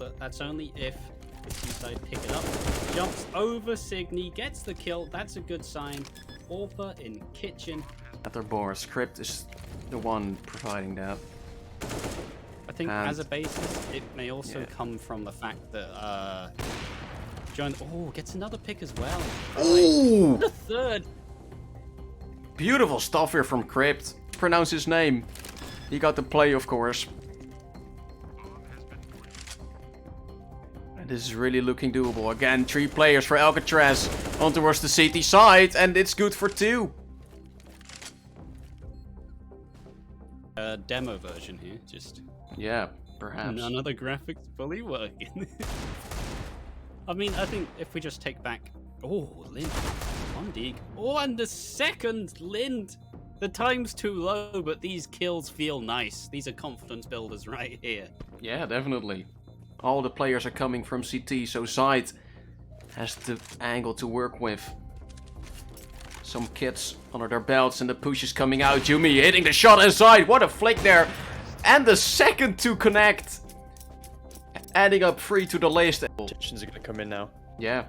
but that's only if the Seaside pick it up. Jumps over Signy, gets the kill. That's a good sign. Orpa in kitchen. After Boris, Script is the one providing that. I think as a basis, it may also come from the fact that John gets another pick as well. Oh! The third. Beautiful stuff here from Crypt. Pronounce his name. He got the play, of course. And this is really looking doable. Again, 3 players for Alcatraz on towards the CT side, and it's good for 2. Demo version here, just. Yeah, perhaps. None of the graphics fully working. I mean, I think if we just take back... Oh, Lind. One dig. Oh, and the second Lind. The time's too low, but these kills feel nice. These are confidence builders right here. Yeah, definitely. All the players are coming from CT, so Side has the angle to work with. Some kids under their belts, and the push is coming out. Yumi hitting the shot inside. What a flick there. And the second to connect. Adding up 3 to the list. Are gonna come in now. Yeah.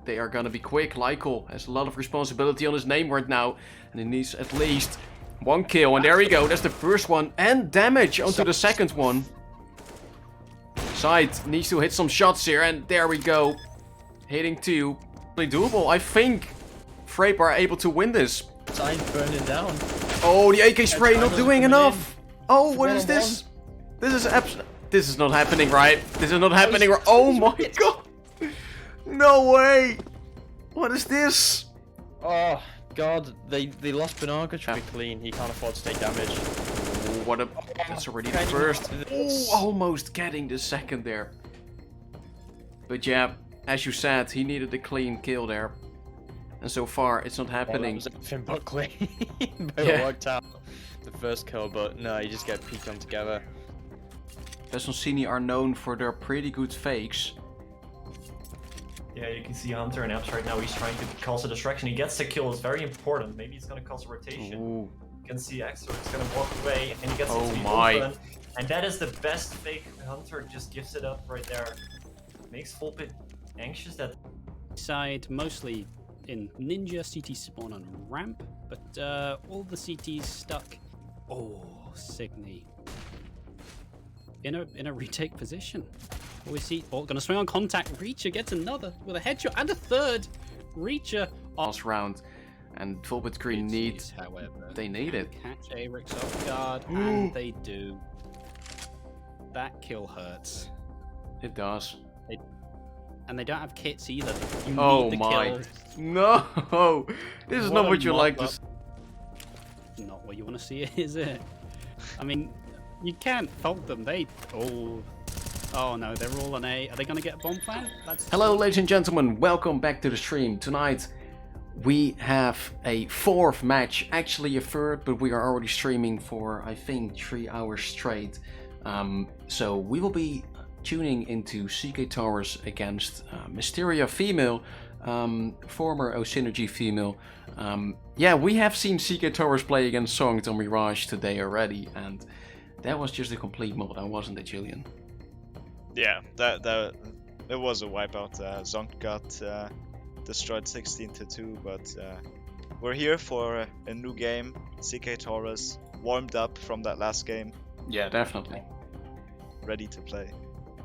They are gonna be quick. Lykel has a lot of responsibility on his name right now. And he needs at least 1 kill. And there we go. That's the first one. And damage onto the second one. Side needs to hit some shots here. And there we go. Hitting 2. Really doable. I think Frape are able to win this. Side burning down. Oh, the AK spray not doing enough. Oh, what is this? This is not happening, right? This is not happening. Oh my god. No way. What is this? Oh god, they lost Banaga clean. He can't afford to take damage. Oh, what a... That's already the first. Oh, almost getting the second there. But yeah, as you said, he needed a clean kill there. And so far, it's not happening. Well, that was everything but clean. Yeah. Worked out the first kill, but no, you just get peeked on together. Vesselcini are known for their pretty good fakes. Yeah, you can see Hunter and Apps right now. He's trying to cause a distraction. He gets the kill. It's very important. Maybe it's going to cause a rotation. Ooh. You can see Exor is going to walk away, and he gets Oh into the my. open. And that is the best fake. Hunter just gives it up right there. Makes full bit anxious that... Side mostly in Ninja, CT spawn on ramp, but all the CTs stuck. Oh, Signy. In a retake position. We see, gonna swing on contact. Reacher gets another with a headshot and a third. Reacher Last round. And Fullbit Green need... however, They need it. catch Aerix off guard, and they do. That kill hurts. It does. And they don't have kits either. You Oh need the my. kills. No! This is not what you like to see. Not what you want to see, is it? I mean, you can't fault them. Oh no, they're all on A. Are they going to get a bomb plant? Hello, ladies and gentlemen. Welcome back to the stream. Tonight, we have a 4th match. Actually a 3rd, but we are already streaming for, I think, 3 hours straight. So we will be tuning into CK Tauras against Mysteria female, former O-Synergy female. Yeah, we have seen CK Tauras play against Songed on Mirage today already, and that was just a complete meltdown, wasn't it, Julian? Yeah, it was a wipeout. Zonk got destroyed 16-2, but we're here for a new game. CK Tauras warmed up from that last game. Yeah, definitely. Ready to play.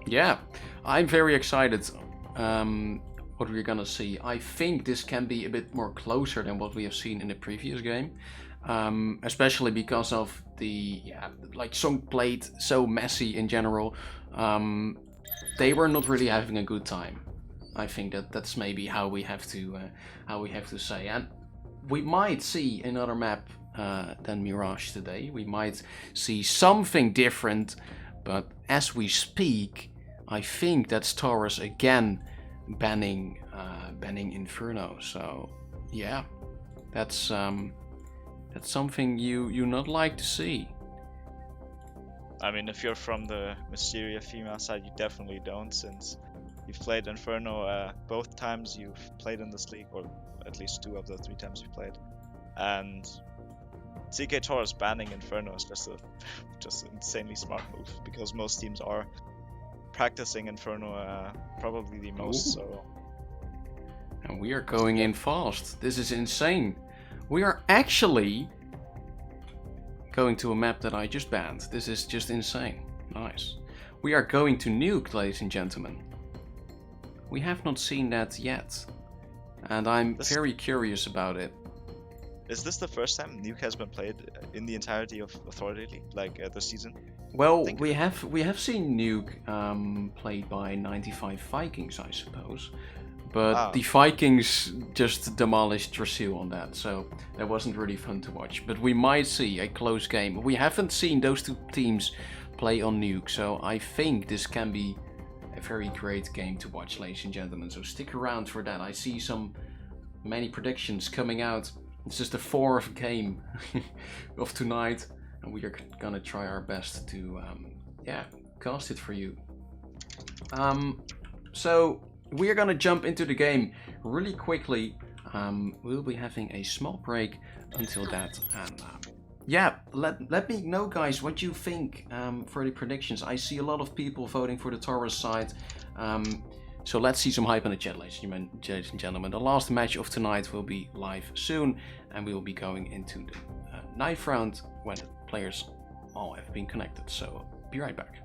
Yeah, I'm very excited what we're gonna see. I think this can be a bit more closer than what we have seen in the previous game. Especially because of the, like Song played so messy in general. They were not really having a good time. I think that's maybe how we have to say. And we might see another map than Mirage today. We might see something different, but as we speak, I think that's Tauras again banning Inferno. So yeah, that's something you not like to see. I mean, if you're from the Mysteria female side, you definitely don't, since you've played Inferno both times you've played in this league, or at least 2 of the 3 times you played. And CK Tauras banning Inferno is just an insanely smart move, because most teams are practicing Inferno probably the most. Ooh. So And we are going in fast. This is insane. We are actually going to a map that I just banned. This is just insane. Nice. We are going to Nuke, ladies and gentlemen. We have not seen that yet. And I'm very curious about it. is this the first time Nuke has been played in the entirety of Authority League, like this season? Well, think- we have seen Nuke played by 95 Vikings, I suppose. But the Vikings just demolished Drasil on that, so that wasn't really fun to watch. But we might see a close game. We haven't seen those two teams play on Nuke, so I think this can be a very great game to watch, ladies and gentlemen. So stick around for that. I see many predictions coming out. It's just the fourth game of tonight, and we are gonna try our best to cast it for you. So we are gonna jump into the game really quickly. We'll be having a small break until that, and let me know, guys, what you think for the predictions. I see a lot of people voting for the Tauras side. So let's see some hype in the chat, ladies and gentlemen. The last match of tonight will be live soon, and we will be going into the 9th round when the players all have been connected. So be right back.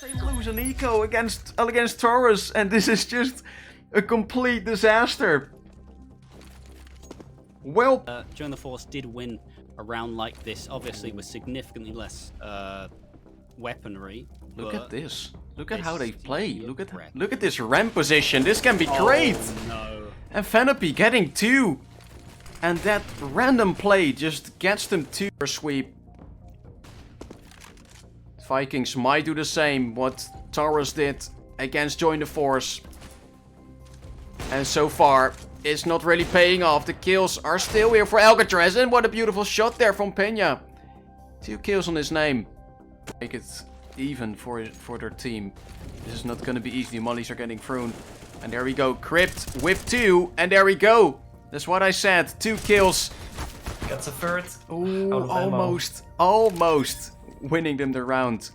They lose an eco against Tauras, and this is just a complete disaster. Well, Join the Force did win a round like this, obviously with significantly less weaponry. look but at this. Look at this how they seems to play. be a Look threat. at this ramp position. This can be great. Oh, no. And Fanapi getting 2. And that random play just gets them 2 per sweep. Vikings might do the same what Tauras did against Join the Force. And so far, it's not really paying off. The kills are still here for Alcatraz. And what a beautiful shot there from Peña. 2 kills on his name. Make it even for their team. This is not going to be easy. The mollies are getting thrown. And there we go. Crypt with 2. And there we go. That's what I said. 2 kills. Gets a third. Oh, Out of ammo. almost winning them the round.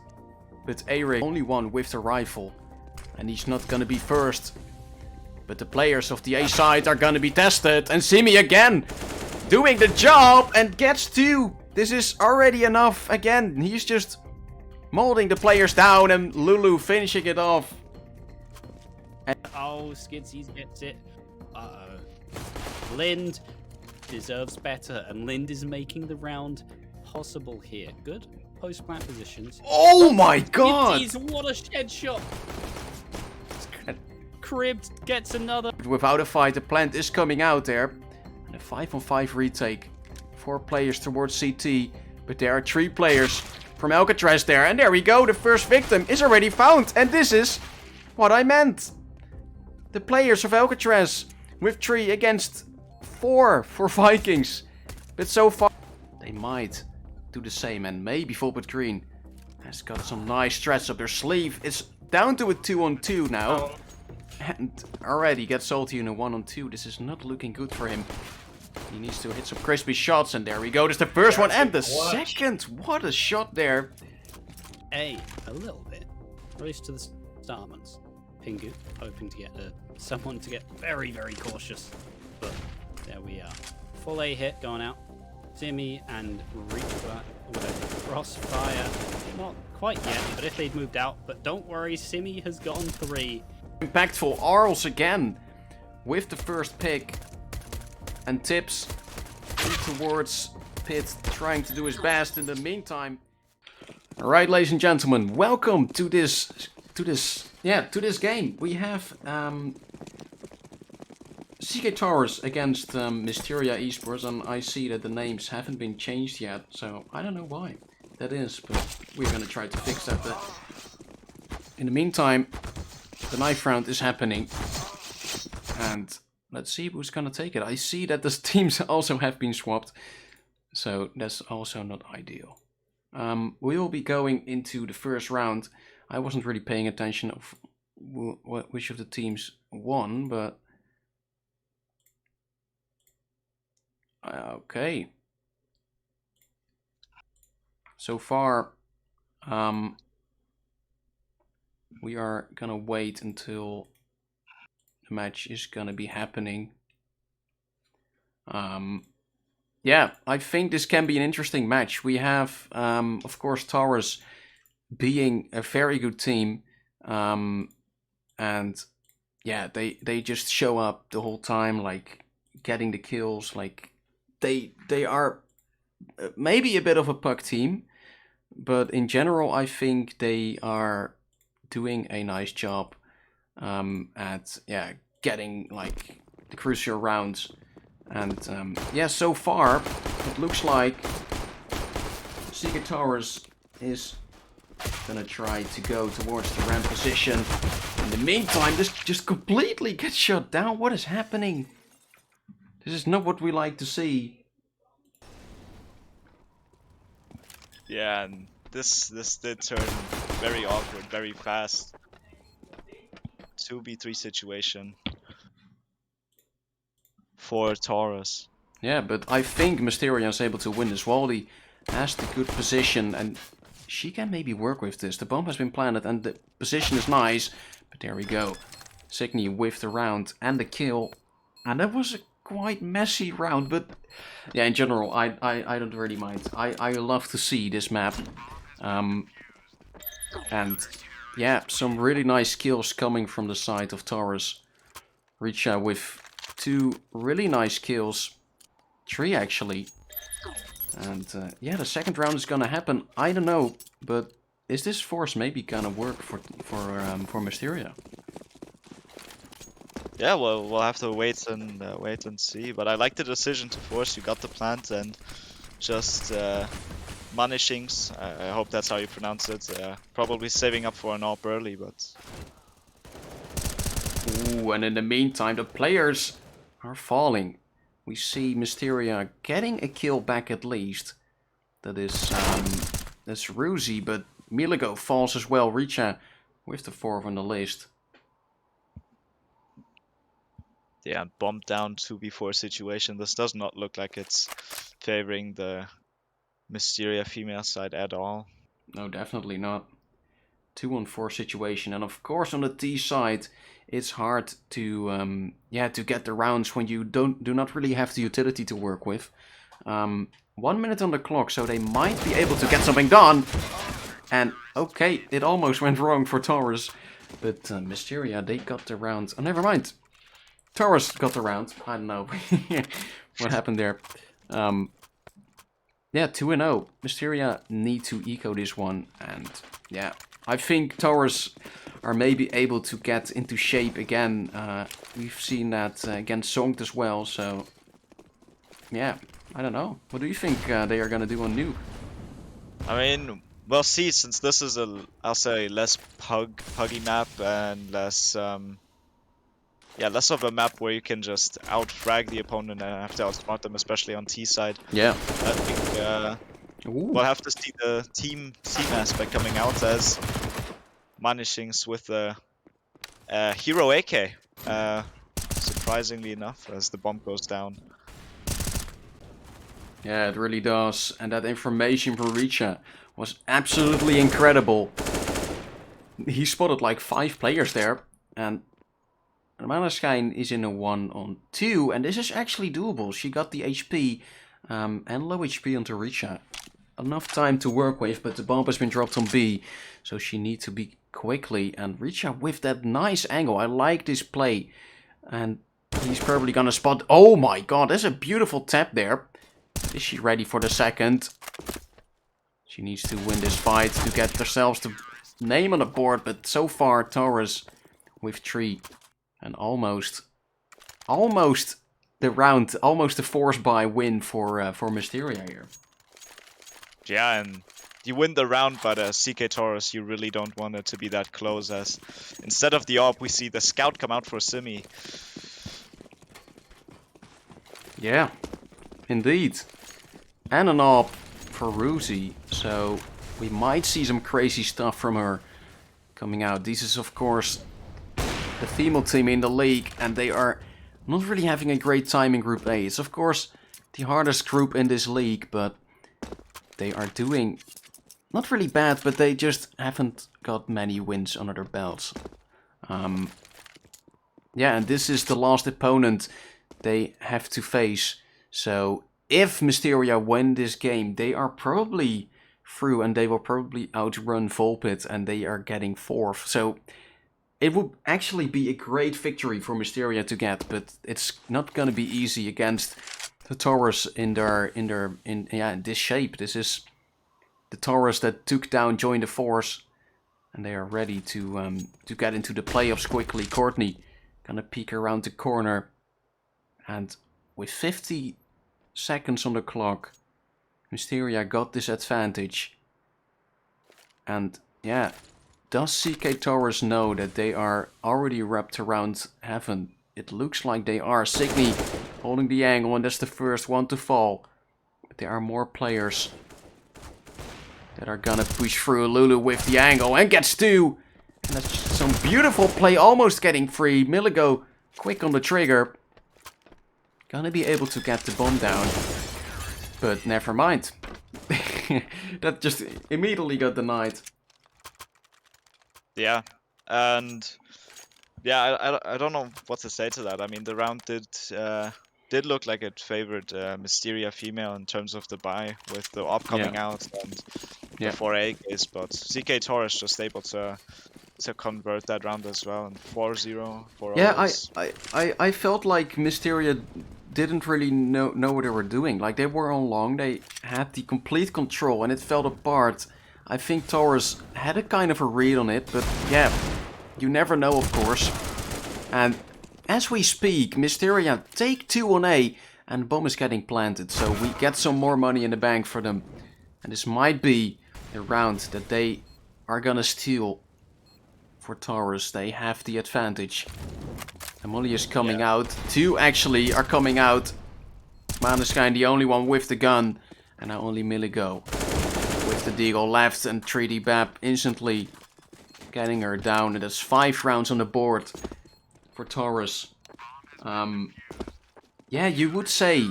But Eric only one with the rifle. And he's not gonna be first. But the players of the A side are gonna be tested. And Simi again doing the job and gets 2. This is already enough. Again, he's just molding the players down and Lulu finishing it off. Oh, Skidsies gets it. Uh-oh. Lind deserves better, and Lind is making the round possible here. Good post-plant positions. Oh my god! Skidsies, what a shed shot! Cribbed gets another. Without a fight, the plant is coming out there. And a 5-on-5 retake. 4 players towards CT. But there are 3 players from Alcatraz there. And there we go. The first victim is already found. And this is what I meant. The players of Alcatraz with 3 against 4 for Vikings. But so far, they might do the same. And maybe Volpet Green has got some nice strats up their sleeve. It's down to a 2-on-2 now. And already gets salty in a 1-on-2. This is not looking good for him. He needs to hit some crispy shots. And there we go. There's the first one and the second. What a shot there. A little bit. Race to the Starmans. Pingu hoping to get someone to get very, very cautious. But there we are. Full A hit going out. Simi and Reaper with a crossfire. Not quite yet, but if they'd moved out. But don't worry, Simi has gotten 3. Impactful Arls again with the first pick. And Tips towards Pit trying to do his best in the meantime. Alright, ladies and gentlemen, welcome to this game. We have CK Tauras against Mysteria Esports, and I see that the names haven't been changed yet, so I don't know why that is, but we're gonna try to fix that. But in the meantime, the knife round is happening, and let's see who's gonna take it. I see that the teams also have been swapped, so that's also not ideal. We will be going into the first round. I wasn't really paying attention of which of the teams won, but okay. So far, we are gonna wait until the match is gonna be happening. Yeah, I think this can be an interesting match. We have, of course, Tauras being a very good team, and yeah, they just show up the whole time, like getting the kills. Like they are maybe a bit of a puck team, but in general, I think they are doing a nice job at getting like the crucial rounds. And yeah, so far it looks like CK Tauras is gonna try to go towards the ramp position. In the meantime, this just completely gets shut down. What is happening? This is not what we like to see. Yeah, and this did turn very awkward, very fast. 2v3 situation for Tauras. Yeah, but I think Mysteria is able to win this. Wally has the good position, and she can maybe work with this. The bomb has been planted, and the position is nice. But there we go. Signy whiffed the round and the kill. And that was a quite messy round, but yeah, in general, I don't really mind. I love to see this map. And yeah, some really nice kills coming from the side of Tauras. Richa with 2 really nice kills. 3 actually. And yeah, the second round is gonna happen. I don't know, but is this force maybe gonna work for Mysteria? Yeah, well, we'll have to wait and see. But I like the decision to force. You got the plant and just Manishings. I hope that's how you pronounce it. Probably saving up for an AWP early, but Ooh, and in the meantime, the players are falling. We see Mysteria getting a kill back at least. That is that's Ruzi, but Miligo falls as well. Richa with the 4th on the list. yeah, bomb down 2v4 situation. This does not look like it's favoring the Mysteria female side at all. No, definitely not. 2-on-4 situation, and of course on the T side, it's hard to to get the rounds when you do not really have the utility to work with. 1 minute on the clock, so they might be able to get something done. And okay, it almost went wrong for Tauras, but Mysteria, they got the round. Oh, never mind. Tauras got the round. I don't know what happened there. Yeah, 2-0. Mysteria need to eco this one, and yeah, I think Tauras are maybe able to get into shape again. We've seen that against Zongt as well, so yeah, I don't know. What do you think they are gonna do on Nuke? I mean, we'll see, since this is I'll say less puggy map and less less of a map where you can just out-frag the opponent and have to outsmart them, especially on T side. Yeah. I think we'll have to see the team aspect coming out as Manishings with the hero AK, surprisingly enough, as the bomb goes down. Yeah, it really does. And that information for Richa was absolutely incredible. He spotted like 5 players there, and Manashine is in a 1-on-2, and this is actually doable. She got the HP and low HP onto Richa. Enough time to work with, but the bomb has been dropped on B, so she needs to be quickly. And Richa with that nice angle. I like this play. And he's probably gonna spot... Oh my god, that's a beautiful tap there. Is she ready for the second? She needs to win this fight to get themselves the name on the board, but so far Tauras with 3. And almost almost the round, almost a force buy win for Mysteria here. Yeah, and you win the round, but CK Tauras, you really don't want it to be that close, as instead of the AWP, we see the scout come out for Simi. Yeah, indeed. And an AWP for Ruzi, so we might see some crazy stuff from her coming out. This is, of course, the female team in the league, and they are not really having a great time in Group A. It's, of course, the hardest group in this league, but they are doing not really bad, but they just haven't got many wins under their belts. Yeah, and this is the last opponent they have to face. So if Mysteria win this game, they are probably through, and they will probably outrun Volpit, and they are getting 4th. So it would actually be a great victory for Mysteria to get, but it's not gonna be easy against the Tauras in this shape. This is the Tauras that took down Join the Force, and they are ready to get into the playoffs quickly. Courtney gonna peek around the corner, and with 50 seconds on the clock, Mysteria got this advantage. And yeah, does CK Tauras know that they are already wrapped around heaven? It looks like they are. Signy holding the angle, and that's the first one to fall. But there are more players that are gonna push through. Lulu with the angle and gets 2. And that's just some beautiful play, almost getting free. Miligo quick on the trigger. Gonna be able to get the bomb down. But never mind. That just immediately got denied. Yeah, and yeah, I don't know what to say to that. I mean, the round did look like it favored Mysteria female in terms of the buy, with the AWP coming out and the 4A case, but CK Tauras just able to convert that round as well, and 4-0 for Yeah, us. I felt like Mysteria didn't really know what they were doing. Like, they were on long, they had the complete control, and it fell apart. I think Tauras had a kind of a read on it, but yeah, you never know, of course. And as we speak, Mysteria take 2 on A, and bomb is getting planted, so we get some more money in the bank for them. And this might be the round that they are gonna steal for Tauras. They have the advantage. Emily is coming out. 2 actually are coming out. Maneskin the only one with the gun. And now only Miligo with the deagle left, and 3D Bap instantly getting her down. And that's 5 rounds on the board for Tauras. Yeah, you would say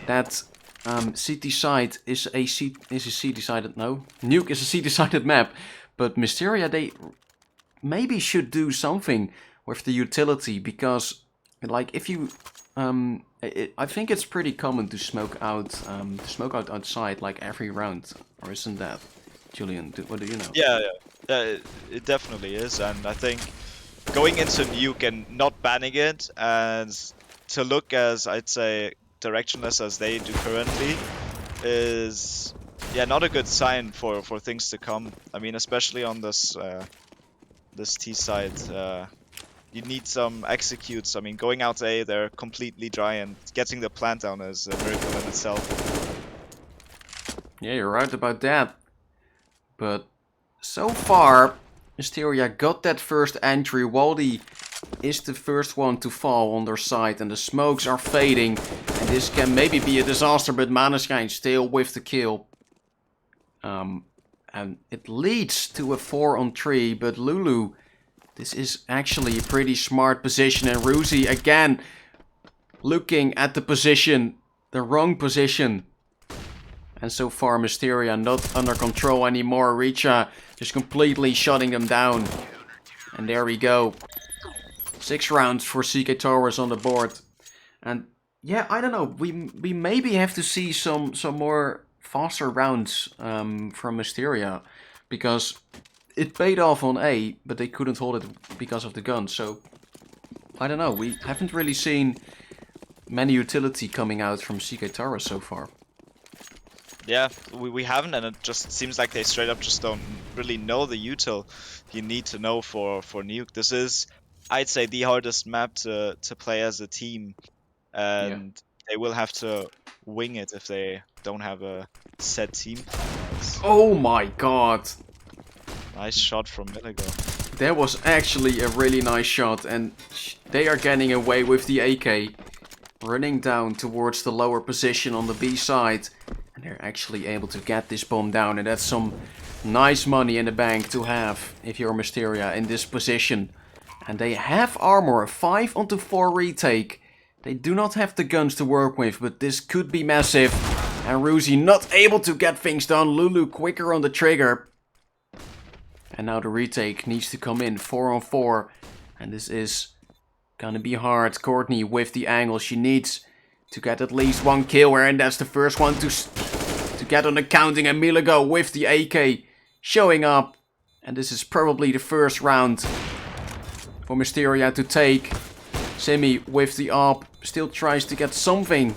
that CT side is a C-decided, no, Nuke is a C-decided map, but Mysteria, they maybe should do something with the utility, because like if you I think it's pretty common to smoke out outside like every round, or isn't that, Julian? What do you know? Yeah, it definitely is, and I think going into Nuke and not banning it, and to look as, I'd say, directionless as they do currently, is not a good sign for things to come. I mean, especially on this this T side, you need some executes. I mean, going out A, they're completely dry, and getting the plant down is a miracle in itself. Yeah, you're right about that. But so far, Mysteria got that first entry. Waldy is the first one to fall on their side, and the smokes are fading. And this can maybe be a disaster, but Maneskin still with the kill. And it leads to a 4-on-3, but Lulu, this is actually a pretty smart position. And Ruzi again looking at the position, the wrong position. And so far Mysteria not under control anymore. Richa just completely shutting them down. And there we go. 6 rounds for CK Tauras on the board. And yeah, I don't know. We maybe have to see some more faster rounds from Mysteria, because it paid off on A, but they couldn't hold it because of the gun. So I don't know. We haven't really seen many utility coming out from CK Tauras so far. Yeah, we haven't, and it just seems like they straight up just don't really know the util you need to know for Nuke. This is I'd say the hardest map to play as a team, and they will have to wing it if they don't have a set team. Oh my god. Nice shot from Milligo. That was actually a really nice shot, and they are getting away with the AK. Running down towards the lower position on the B side. And they're actually able to get this bomb down, and that's some nice money in the bank to have if you're Mysteria in this position. And they have armor, 5 onto 4 retake. They do not have the guns to work with, but this could be massive. And Ruzi not able to get things done. Lulu quicker on the trigger. And now the retake needs to come in, 4 on 4. And this is gonna be hard. Courtney with the angle. She needs to get at least 1 kill, and that's the first one to get on the counting. And Miligo with the AK showing up. And this is probably the first round for Mysteria to take. Simi with the AWP still tries to get something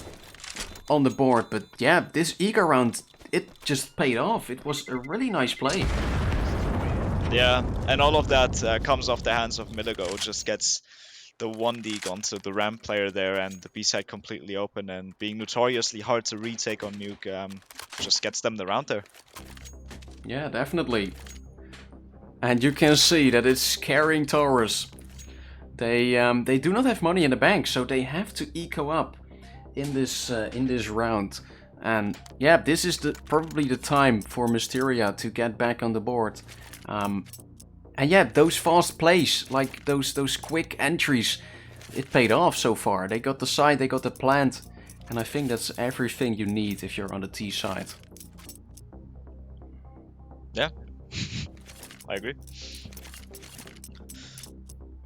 on the board. But yeah, this eager round, it just paid off. It was a really nice play. Yeah, and all of that comes off the hands of Miligo, who just gets the 1D onto the ramp player there, and the B side completely open, and being notoriously hard to retake on Nuke just gets them the round there. Yeah, definitely. And you can see that it's carrying Tauras. They do not have money in the bank, so they have to eco up in this round. And yeah, this is probably the time for Mysteria to get back on the board. And yeah, those fast plays, like those quick entries, it paid off so far. They got the side, they got the plant, and I think that's everything you need if you're on the T side. Yeah, I agree.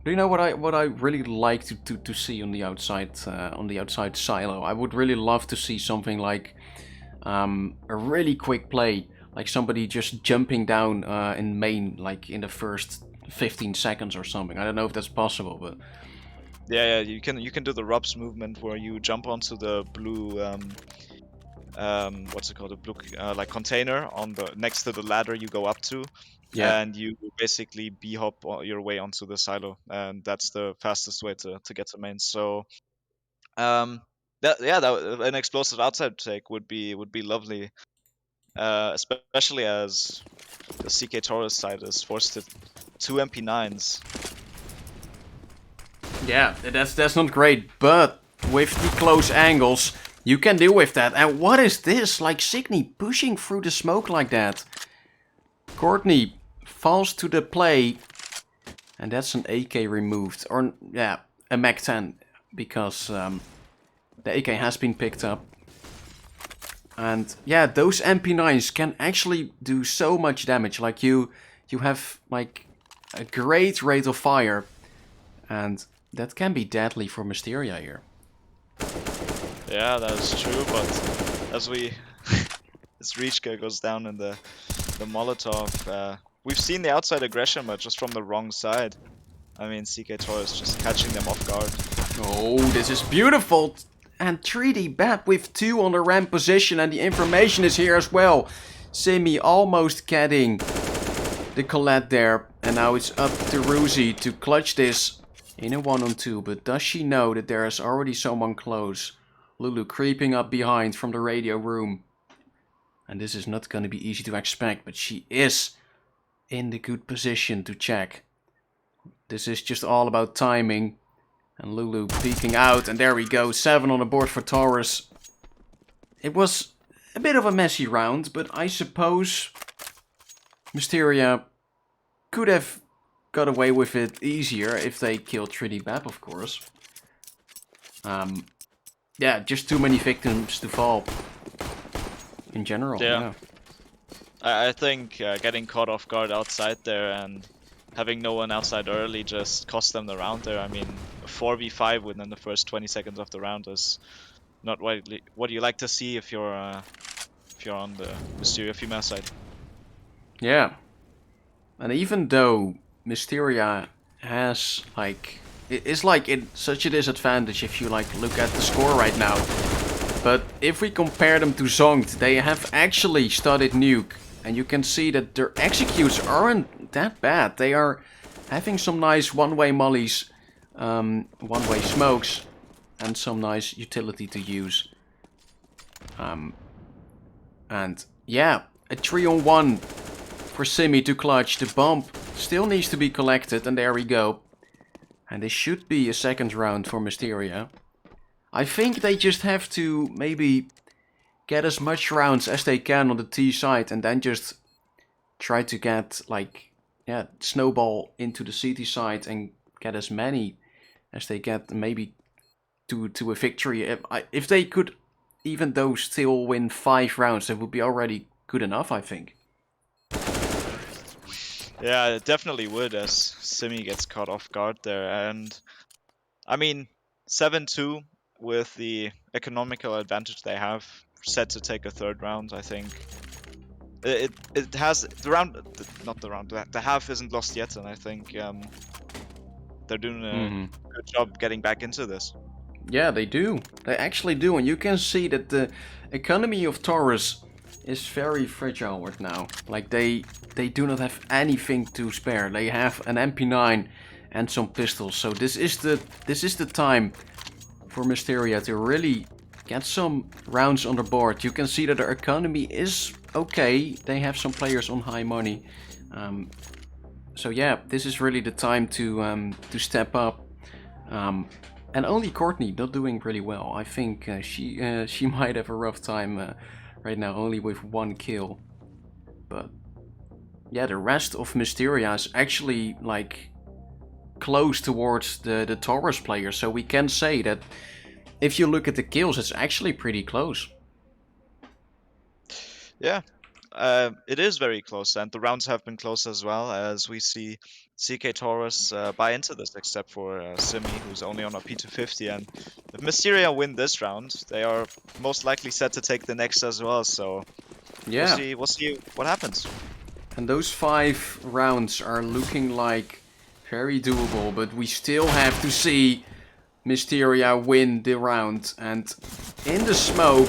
Do you know what I really like to see on the outside silo? I would really love to see something like a really quick play. Like somebody just jumping down in main, like in the first 15 seconds or something. I don't know if that's possible, but yeah, you can do the RUBS movement where you jump onto the blue what's it called, a blue like container on the next to the ladder you go up to, and you basically b-hop your way onto the silo, and that's the fastest way to get to main. So an explosive outside take would be lovely. Especially as the CK Tauras side is forced to 2 MP9s. Yeah, that's not great, but with the close angles, you can deal with that. And what is this? Like Signy pushing through the smoke like that. Courtney falls to the play, and that's an AK removed, or yeah, a Mac-10, because the AK has been picked up. And yeah, those MP9s can actually do so much damage. Like you have like a great rate of fire, and that can be deadly for Mysteria here. Yeah, that is true, but as Richka goes down in the Molotov, we've seen the outside aggression, but just from the wrong side. I mean, CK Tauras just catching them off guard. Oh, this is beautiful! And 3D Bat with 2 on the ramp position, and the information is here as well. Simi almost getting the Colette there, and now it's up to Ruzi to clutch this in a 1-on-2. But does she know that there is already someone close? Lulu creeping up behind from the radio room. And this is not going to be easy to expect, but she is in the good position to check. This is just all about timing. And Lulu peeking out, and there we go, 7 on the board for Tauras. It was a bit of a messy round, but I suppose Mysteria could have got away with it easier if they killed Trinity Bab, of course. Yeah, just too many victims to fall in general. Yeah. I think getting caught off guard outside there and having no one outside early just cost them the round there. I mean, 4v5 within the first 20 seconds of the round is not what you like to see if you're on the Mysteria female side. Yeah. And even though Mysteria has it's such a disadvantage if you look at the score right now. But if we compare them to Zongt, they have actually studied Nuke, and you can see that their executes aren't that bad. They are having some nice one-way mollies one-way smokes, and some nice utility to use. And yeah, a 3-on-1 for Simi to clutch. The bomb still needs to be collected, and there we go. And this should be a second round for Mysteria. I think they just have to maybe get as much rounds as they can on the T side, and then just try to get, like, yeah, snowball into the CT side and get as many as they get, maybe to a victory. If they could, even though still win 5 rounds, that would be already good enough, I think. Yeah, it definitely would, as Simi gets caught off guard there. And I mean, 7-2 with the economical advantage they have, set to take a third round. I think it has the round, not the round. The half isn't lost yet, and I think they're doing a good job getting back into this. Yeah, they do. They actually do, and you can see that the economy of Tauras is very fragile right now. Like they do not have anything to spare. They have an MP9 and some pistols. So this is the time for Mysteria to really get some rounds on the board. You can see that their economy is okay. They have some players on high money. So yeah, this is really the time to step up. And only Courtney not doing really well. I think she might have a rough time right now, only with 1 kill. But yeah, the rest of Mysteria is actually like close towards the Tauras players. So we can say that if you look at the kills, it's actually pretty close. Yeah, it is very close, and the rounds have been close as well, as we see CK Tauras buy into this, except for Simi, who's only on a P250. And if Mysteria win this round, they are most likely set to take the next as well. So yeah, we'll see what happens. And those 5 rounds are looking like very doable, but we still have to see Mysteria win the round. And in the smoke,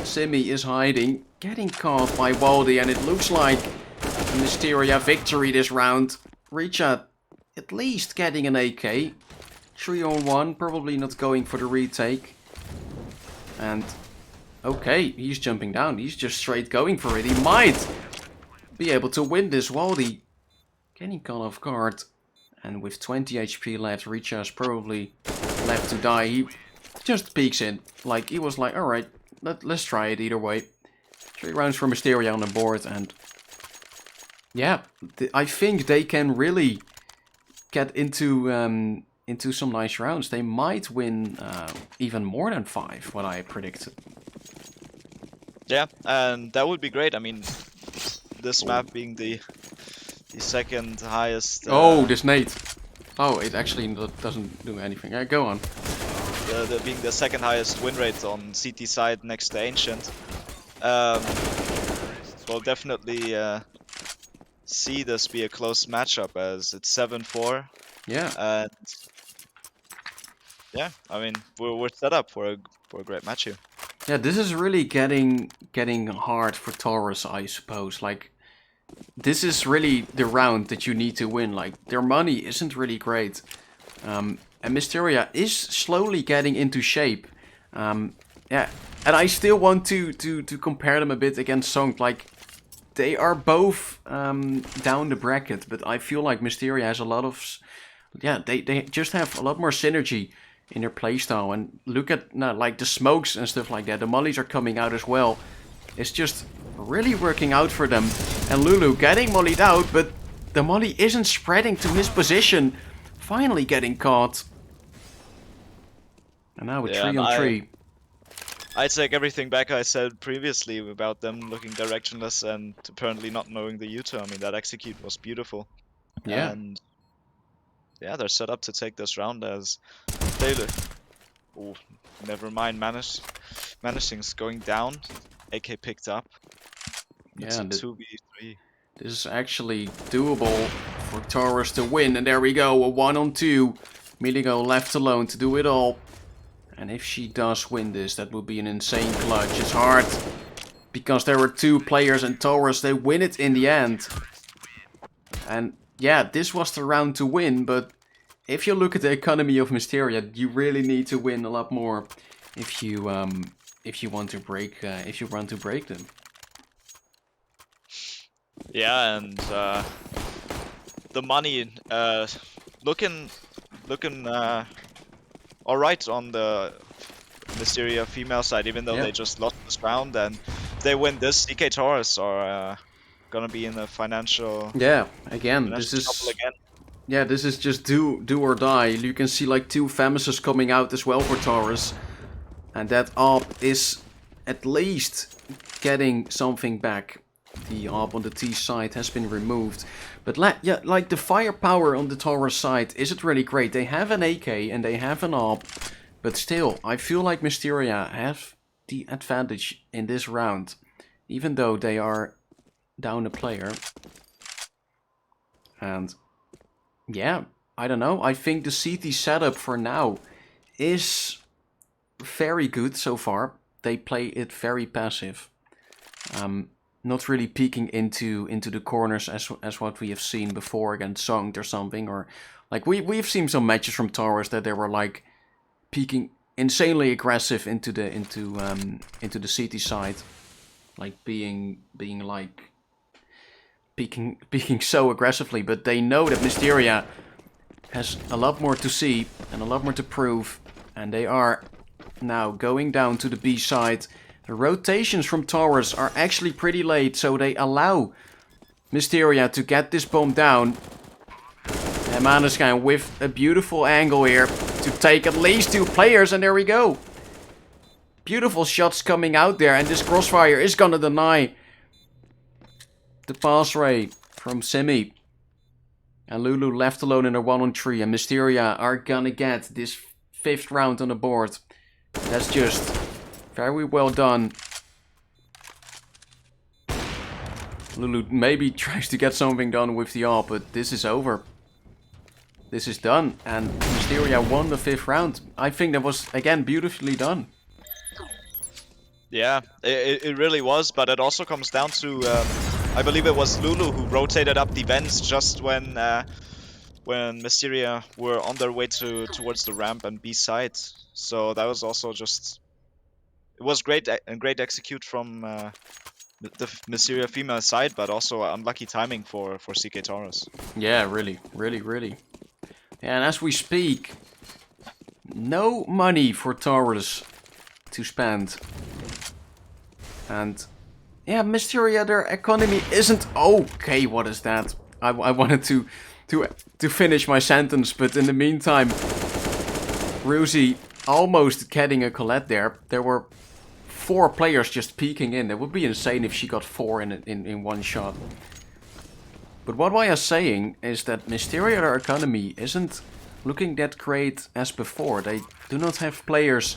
Simi is hiding, getting caught by Waldy, and it looks like a Mysteria victory this round. Richard at least getting an AK. 3-on-1, probably not going for the retake. And okay, he's jumping down. He's just straight going for it. He might be able to win this. Waldy getting caught off guard. And with 20 HP left, Richard's probably left to die. He just peeks in. Like, he was like, alright, let's try it either way. 3 rounds for Mysteria on the board, and yeah, I think they can really get into some nice rounds. They might win even more than 5, what I predicted. Yeah, and that would be great. I mean, this map being the second highest. Oh, this nade. Oh, it actually doesn't do anything. Go on. Being the second highest win rate on CT side next to Ancient. We'll definitely see this be a close matchup, as it's 7-4. Yeah. And yeah, I mean, we're set up for a great match here. Yeah, this is really getting hard for Tauras, I suppose. Like, this is really the round that you need to win. Like, their money isn't really great. And Mysteria is slowly getting into shape. Yeah, and I still want to compare them a bit against Song. Like, they are both down the bracket, but I feel like Mysteria has a lot of... Yeah, they just have a lot more synergy in their playstyle. And look at, like, the smokes and stuff like that. The mollies are coming out as well. It's just really working out for them. And Lulu getting mollied out, but the molly isn't spreading to his position. Finally getting caught. And now we're 3 on 3. I take everything back I said previously about them looking directionless and apparently not knowing the U-turn. I mean, that execute was beautiful. Yeah. And yeah, they're set up to take this round, as Taylor. Oh, never mind. Manishing's going down. AK picked up. It's a 2v3. This is actually doable for Tauras to win. And there we go, a 1-on-2. Miligo left alone to do it all. And if she does win this, that would be an insane clutch. It's hard, because there were 2 players, and Tauras, they win it in the end. And yeah, this was the round to win, but if you look at the economy of Mysteria, you really need to win a lot more if you want to break them. Yeah, and the money looking all right on the Mysteria female side, even though Yeah. they just lost this round, and if they win this, CK Tauras are gonna be in a financial Yeah, again, this trouble is again. yeah, this is just do or die. You can see like 2 Famises coming out as well for Tauras, and that AWP is at least getting something back. The AWP on the T side has been removed, but yeah, like the firepower on the Tauras side isn't really great. They have an AK and they have an AWP, but still, I feel like Mysteria have the advantage in this round, even though they are down a player. And yeah, I don't know. I think the CT setup for now is very good so far. They play it very passive. Not really peeking into the corners as what we have seen before against Songed or something. Or like we've seen some matches from Tauras that they were like peeking insanely aggressive into the CT side. Like being like peeking so aggressively, but they know that Mysteria has a lot more to see and a lot more to prove, and they are now going down to the B side. The rotations from Tauras are actually pretty late, so they allow Mysteria to get this bomb down. And Maneskin with a beautiful angle here to take at least 2 players, and there we go. Beautiful shots coming out there, and this crossfire is gonna deny the pass ray from Simi. And Lulu left alone in a 1-on-3, and Mysteria are gonna get this 5th round on the board. That's just very well done. Lulu maybe tries to get something done with the AWP, but this is over. This is done, and Mysteria won the 5th round. I think that was, again, beautifully done. Yeah, it really was, but it also comes down to I believe it was Lulu who rotated up the vents just when Mysteria were on their way towards the ramp and B side. So that was also just, it was great and great execute from the Mysteria female side, but also unlucky timing for CK Tauras. Yeah, really. And as we speak, no money for Tauras to spend. And yeah, Mysteria, their economy isn't okay. What is that? I wanted to finish my sentence, but in the meantime, Ruzi almost getting a Colette there. There were 4 players just peeking in. It would be insane if she got 4 in one shot. But what I was saying is that Mysteria, their economy isn't looking that great as before. They do not have players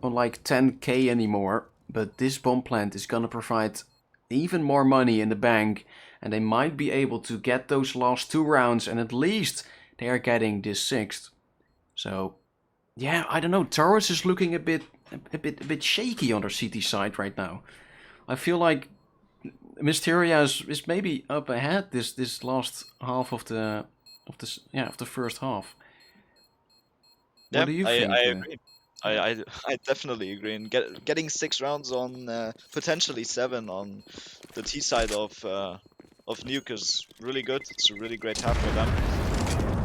on like 10k anymore. But this bomb plant is gonna provide even more money in the bank, and they might be able to get those last 2 rounds, and at least they are getting this 6th. So yeah, I don't know. Tauras is looking a bit shaky on their CT side right now. I feel like Mysteria is maybe up ahead this last half of the first half. What do you think? I agree. I definitely agree. And getting 6 rounds on potentially 7 on the T side of Nuke is really good. It's a really great half for them.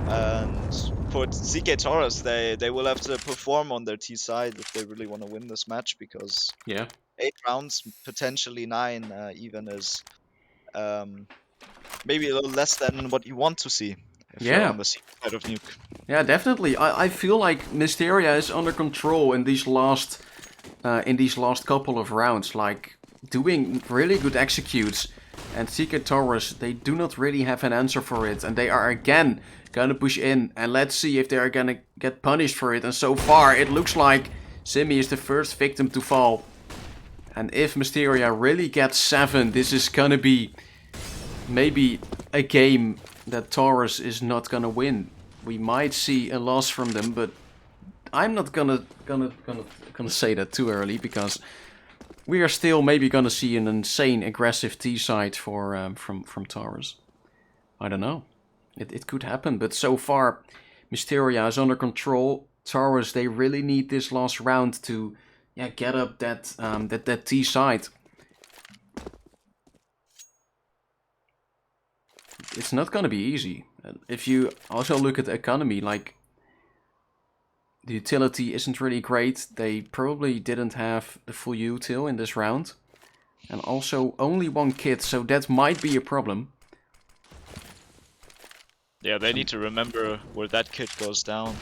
And for CK Tauras, they will have to perform on their T side if they really want to win this match, because Yeah. 8 rounds, potentially 9 even, is maybe a little less than what you want to see if you're on the side of Nuke. Yeah, definitely. I feel like Mysteria is under control in these last couple of rounds, like doing really good executes. And CK Tauras, they do not really have an answer for it, and they are again gonna push in, and let's see if they are gonna get punished for it. And so far, it looks like Simi is the first victim to fall. And if Mysteria really gets 7, this is gonna be maybe a game that Tauras is not gonna win. We might see a loss from them, but I'm not gonna say that too early, because we are still maybe gonna see an insane aggressive T side for from Tauras. I don't know. It could happen, but so far Mysteria is under control. Tauras, they really need this last round to get up that T side. It's not gonna be easy. If you also look at the economy, like the utility isn't really great. They probably didn't have the full util in this round. And also only one kit, so that might be a problem. Yeah, they need to remember where that kit goes down.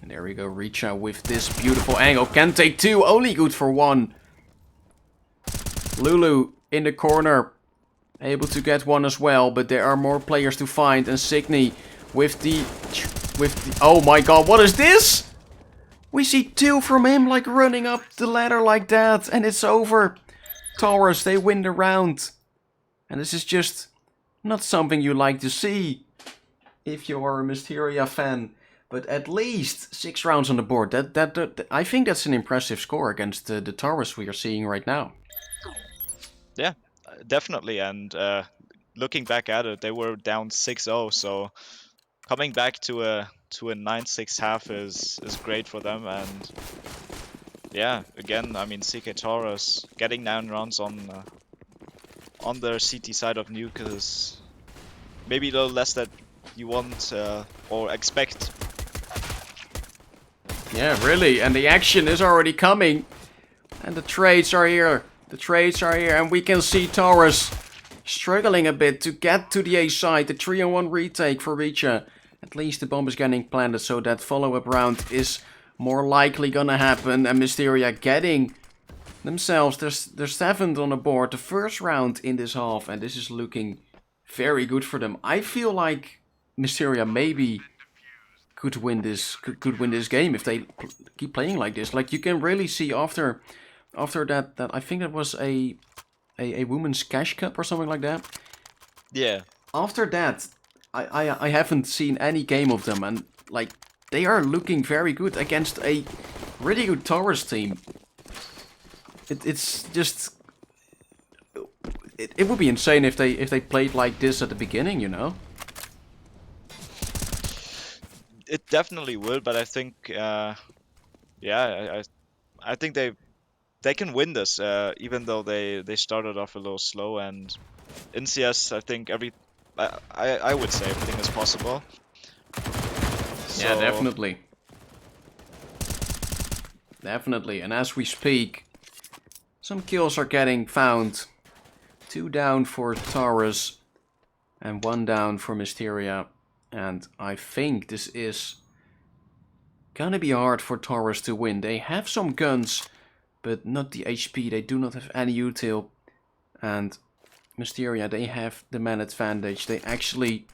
And there we go, Richa with this beautiful angle. Can take 2, only good for 1. Lulu in the corner, able to get 1 as well, but there are more players to find. And Signy with the oh my god, what is this? We see 2 from him, like running up the ladder like that, and it's over. Tauras, they win the round. And this is just not something you like to see if you are a Mysteria fan. But at least 6 rounds on the board. That I think that's an impressive score against the Tauras we are seeing right now. Yeah, definitely. And looking back at it, they were down 6-0, so coming back to a 9-6 half is great for them. And yeah, again, I mean, CK Tauras getting 9 rounds on their CT side of Nuke is maybe a little less that you want or expect. Yeah, really, and the action is already coming. And the trades are here. The trades are here, and we can see Tauras struggling a bit to get to the A side. The 3-on-1 retake for Richa. At least the bomb is getting planted, so that follow-up round is more likely gonna happen. And Mysteria getting themselves their 7th on the board. The first round in this half, and this is looking very good for them. I feel like Mysteria maybe could win this game if they keep playing like this. Like, you can really see after that I think that was a women's cash cup or something like that. Yeah. After that, I haven't seen any game of them, and like they are looking very good against a really good Tauras team. It's just it would be insane if they played like this at the beginning, you know. It definitely will, but I think, yeah, I think they can win this, even though they started off a little slow. And in CS, I think I would say everything is possible. Yeah, So, definitely. Definitely, and as we speak, some kills are getting found. 2 down for Tauras, and 1 down for Mysteria. And I think this is gonna be hard for Tauras to win. They have some guns, but not the HP. They do not have any util. And Mysteria, they have the man advantage. They actually,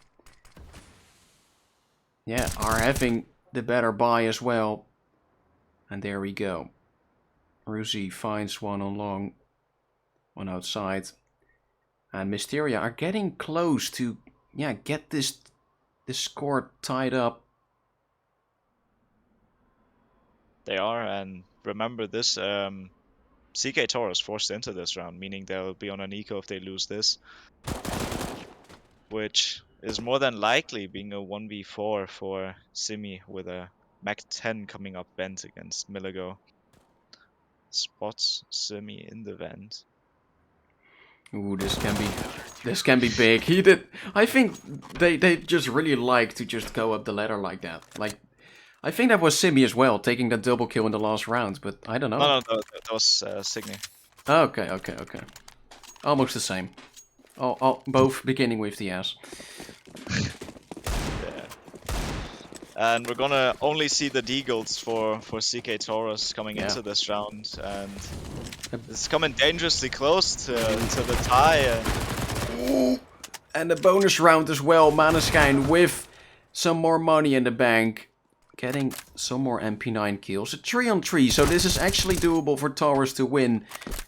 yeah, are having the better buy as well. And there we go. Ruzi finds 1 on long, 1 outside. And Mysteria are getting close to, yeah, get this score tied up. they are, and remember this, CK Tauras forced into this round, meaning they'll be on an eco if they lose this. Which is more than likely being a 1v4 for Simi with a Mac 10 coming up vent against Milligo. Spots Simi in the vent. Ooh, this can be big. I think they just really like to just go up the ladder like that. Like, I think that was Simi as well, taking that double kill in the last round, but I don't know. No, that was Signy. Okay. Almost the same. Both beginning with the S. Yeah. And we're gonna only see the deagles for CK Tauras coming into this round, and it's coming dangerously close to the tie. And the bonus round as well, Maneschijn with some more money in the bank. Getting some more MP9 kills. A 3-on-3, so this is actually doable for Tauras to win.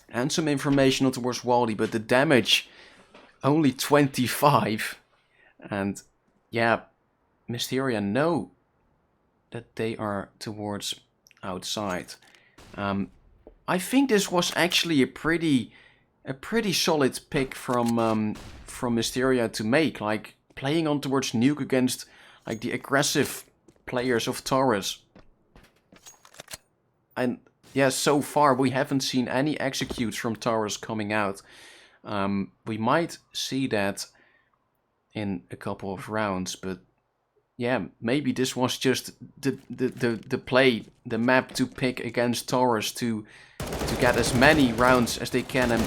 And some information towards Waldy, but the damage, only 25. And yeah, Mysteria know that they are towards outside. I think this was actually a pretty solid pick from Mysteria to make. Like, playing on towards Nuke against like the aggressive players of Tauras. And yeah, so far we haven't seen any executes from Tauras coming out. We might see that in a couple of rounds, but yeah, maybe this was just the play, the map to pick against Tauras to get as many rounds as they can and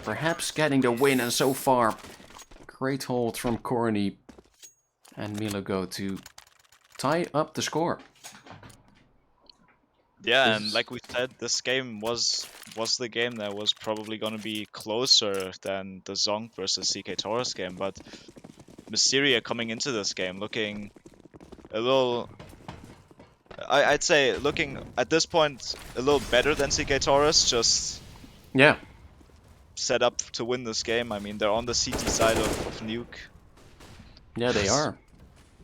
perhaps getting the win. And so far, great hold from Corny and Milogo to tie up the score. Yeah, and like we said, this game was the game that was probably going to be closer than the Zonk versus CK Tauras game, but Mysteria coming into this game looking a little, I'd say looking at this point a little better than CK Tauras, just yeah, set up to win this game. I mean, they're on the CT side of Nuke. Yeah, they are.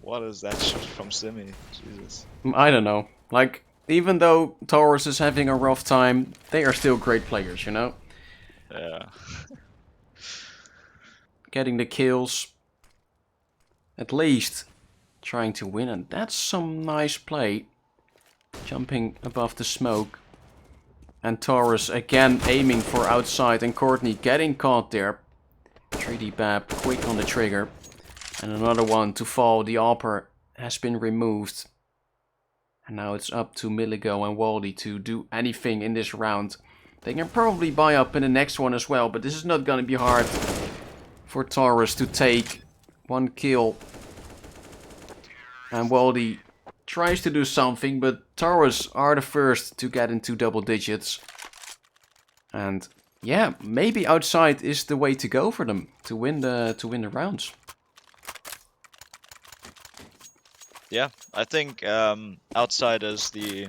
What is that shot from Simi? Jesus. I don't know. Like, even though Tauras is having a rough time, they are still great players, you know? Yeah. Getting the kills. At least trying to win, and that's some nice play. Jumping above the smoke. And Tauras again aiming for outside, and Courtney getting caught there. 3D Bab quick on the trigger. And another one to fall. The AWPer has been removed. And now it's up to Miligo and Waldy to do anything in this round. They can probably buy up in the next one as well, but this is not going to be hard for Tauras to take. One kill. And Waldy tries to do something, but Tauras are the first to get into double digits. And yeah, maybe outside is the way to go for them to win the rounds. Yeah, I think outside is the.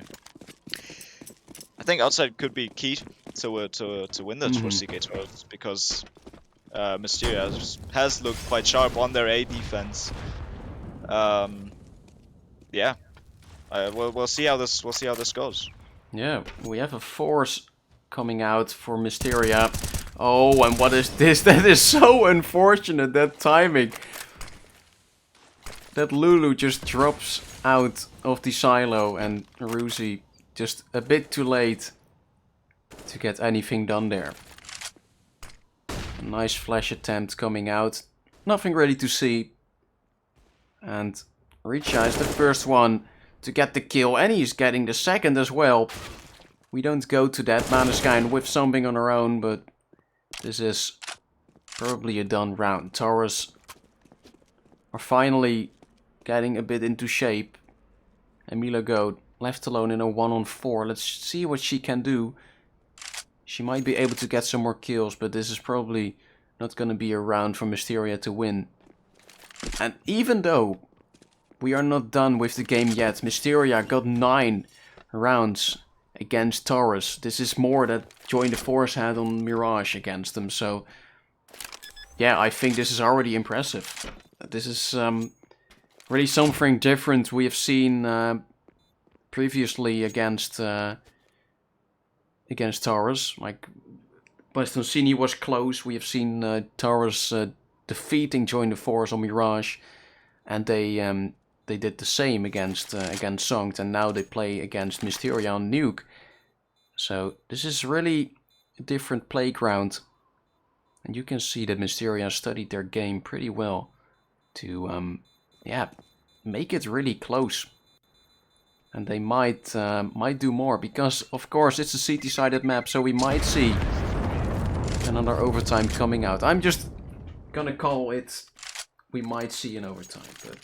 I think outside could be key to win this for CK Tauras, because Mysteria has looked quite sharp on their A defense. Yeah, we'll see how this goes. Yeah, we have a force coming out for Mysteria. Oh, and what is this? That is so unfortunate, that timing. That Lulu just drops out of the silo and Ruzi just a bit too late to get anything done there. A nice flash attempt coming out. Nothing really to see. And Richa is the first one to get the kill, and he's getting the second as well. We don't go to that. Maneskin with something on her own, but this is probably a done round. Tauras are finally getting a bit into shape. And Milogo left alone in a 1-on-4. Let's see what she can do. She might be able to get some more kills, but this is probably not going to be a round for Mysteria to win. And even though we are not done with the game yet, Mysteria got 9 rounds against Tauras. This is more that Join the Force had on Mirage against them. So yeah, I think this is already impressive. This is really something different we have seen previously against Tauras. Like, Bastoncini was close. We have seen Tauras defeating Join the Force on Mirage, and they did the same against Zonk, and now they play against Mysteria on Nuke. So this is really a different playground, and you can see that Mysteria studied their game pretty well to yeah, make it really close. And they might do more, because of course it's a CT-sided map, so we might see another overtime coming out. I'm just gonna call it, we might see an overtime, but